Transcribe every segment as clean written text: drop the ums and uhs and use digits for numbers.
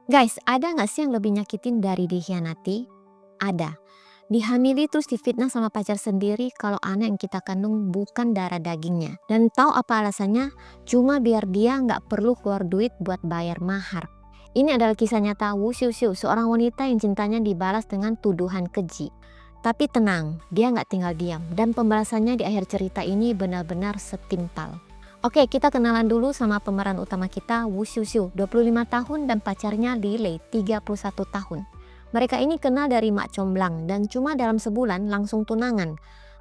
Guys, ada nggak sih yang lebih nyakitin dari dikhianati? Ada. Dihamili terus difitnah sama pacar sendiri kalau anak yang kita kandung bukan darah dagingnya. Dan tahu apa alasannya? Cuma biar dia nggak perlu keluar duit buat bayar mahar. Ini adalah kisah nyata Wu Xiuxiu, seorang wanita yang cintanya dibalas dengan tuduhan keji. Tapi tenang, dia nggak tinggal diam. Dan pembalasannya di akhir cerita ini benar-benar setimpal. Oke, kita kenalan dulu sama pemeran utama kita, Wu Xiuxiu, 25 tahun dan pacarnya Li Lei, 31 tahun. Mereka ini kenal dari mak comblang dan cuma dalam sebulan langsung tunangan.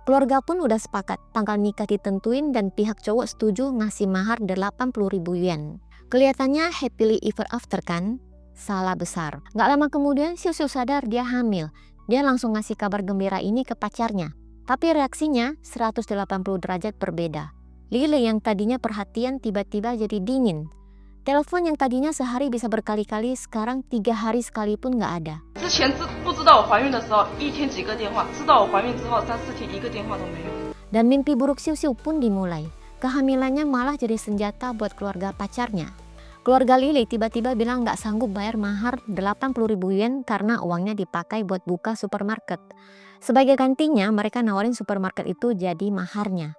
Keluarga pun udah sepakat, tanggal nikah ditentuin dan pihak cowok setuju ngasih mahar 80.000 yuan. Kelihatannya happily ever after kan? Salah besar. Gak lama kemudian Xiuxiu sadar dia hamil. Dia langsung ngasih kabar gembira ini ke pacarnya. Tapi reaksinya 180 derajat berbeda. Li Lei yang tadinya perhatian tiba-tiba jadi dingin. Telepon yang tadinya sehari bisa berkali-kali sekarang 3 hari sekalipun nggak ada. Dan mimpi buruk Xiuxiu pun dimulai. Kehamilannya malah jadi senjata buat keluarga pacarnya. Keluarga Li Lei tiba-tiba bilang nggak sanggup bayar mahar 80.000 yuan karena uangnya dipakai buat buka supermarket. Sebagai gantinya mereka nawarin supermarket itu jadi maharnya.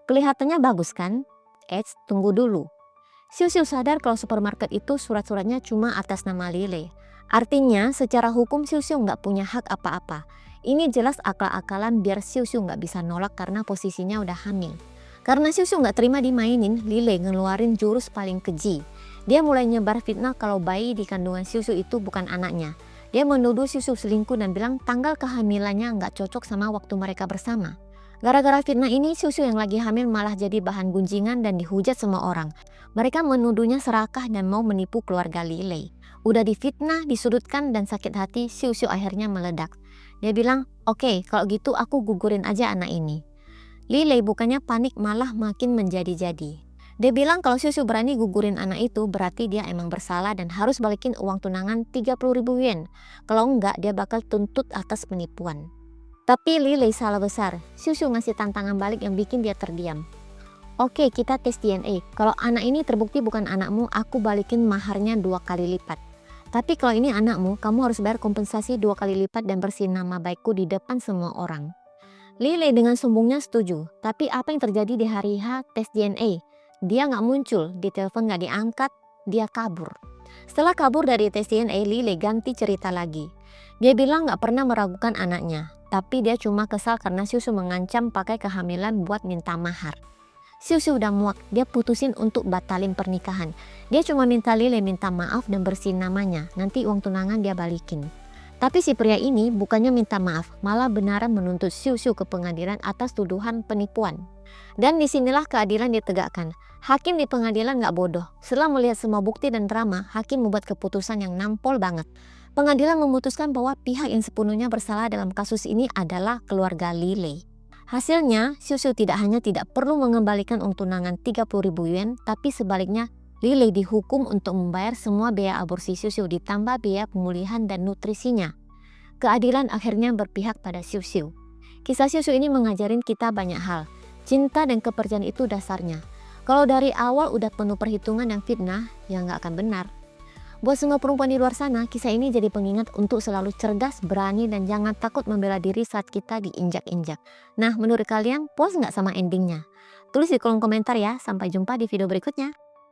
Kelihatannya bagus kan? Eits, tunggu dulu. Xiuxiu sadar kalau supermarket itu surat-suratnya cuma atas nama Li Lei. Artinya secara hukum Xiuxiu nggak punya hak apa-apa. Ini jelas akal-akalan biar Xiuxiu nggak bisa nolak karena posisinya udah hamil. Karena Xiuxiu nggak terima dimainin, Li Lei ngeluarin jurus paling keji. Dia mulai nyebar fitnah kalau bayi di kandungan Xiuxiu itu bukan anaknya. Dia menuduh Xiuxiu selingkuh dan bilang tanggal kehamilannya nggak cocok sama waktu mereka bersama. Gara-gara fitnah ini, Xiuxiu yang lagi hamil malah jadi bahan gunjingan dan dihujat semua orang. Mereka menuduhnya serakah dan mau menipu keluarga Li Lei. Udah difitnah, disudutkan, dan sakit hati, Xiuxiu akhirnya meledak. Dia bilang, oke, kalau gitu aku gugurin aja anak ini. Li Lei bukannya panik malah makin menjadi-jadi. Dia bilang kalau Xiuxiu berani gugurin anak itu berarti dia emang bersalah dan harus balikin uang tunangan 30.000 yuan. Kalau enggak, dia bakal tuntut atas penipuan. Tapi Li Lei salah besar. Xiuxiu ngasih tantangan balik yang bikin dia terdiam. Oke, kita tes DNA. Kalau anak ini terbukti bukan anakmu, aku balikin maharnya 2 kali lipat. Tapi kalau ini anakmu, kamu harus bayar kompensasi 2 kali lipat dan bersihin nama baikku di depan semua orang. Li Lei dengan sombongnya setuju. Tapi apa yang terjadi di hari H tes DNA? Dia nggak muncul, di telepon nggak diangkat, dia kabur. Setelah kabur dari tes DNA, Li Lei ganti cerita lagi. Dia bilang nggak pernah meragukan anaknya. Tapi dia cuma kesal karena Xiuxiu mengancam pakai kehamilan buat minta mahar. Xiuxiu udah muak, dia putusin untuk batalin pernikahan. Dia cuma minta Li Lei minta maaf dan bersihin namanya, nanti uang tunangan dia balikin. Tapi si pria ini bukannya minta maaf, malah benaran menuntut Xiuxiu ke pengadilan atas tuduhan penipuan. Dan disinilah keadilan ditegakkan. Hakim di pengadilan nggak bodoh. Setelah melihat semua bukti dan drama, hakim membuat keputusan yang nampol banget. Pengadilan memutuskan bahwa pihak yang sepenuhnya bersalah dalam kasus ini adalah keluarga Li Lei. Hasilnya, Xiuxiu tidak hanya tidak perlu mengembalikan uang tunangan 30.000 yuan, tapi sebaliknya Li Lei dihukum untuk membayar semua biaya aborsi Xiuxiu ditambah biaya pemulihan dan nutrisinya. Keadilan akhirnya berpihak pada Xiuxiu. Kisah Xiuxiu ini mengajarin kita banyak hal. Cinta dan kepercayaan itu dasarnya. Kalau dari awal udah penuh perhitungan dan fitnah, ya nggak akan benar. Buat semua perempuan di luar sana, kisah ini jadi pengingat untuk selalu cerdas, berani, dan jangan takut membela diri saat kita diinjak-injak. Nah, menurut kalian puas nggak sama endingnya? Tulis di kolom komentar ya, sampai jumpa di video berikutnya.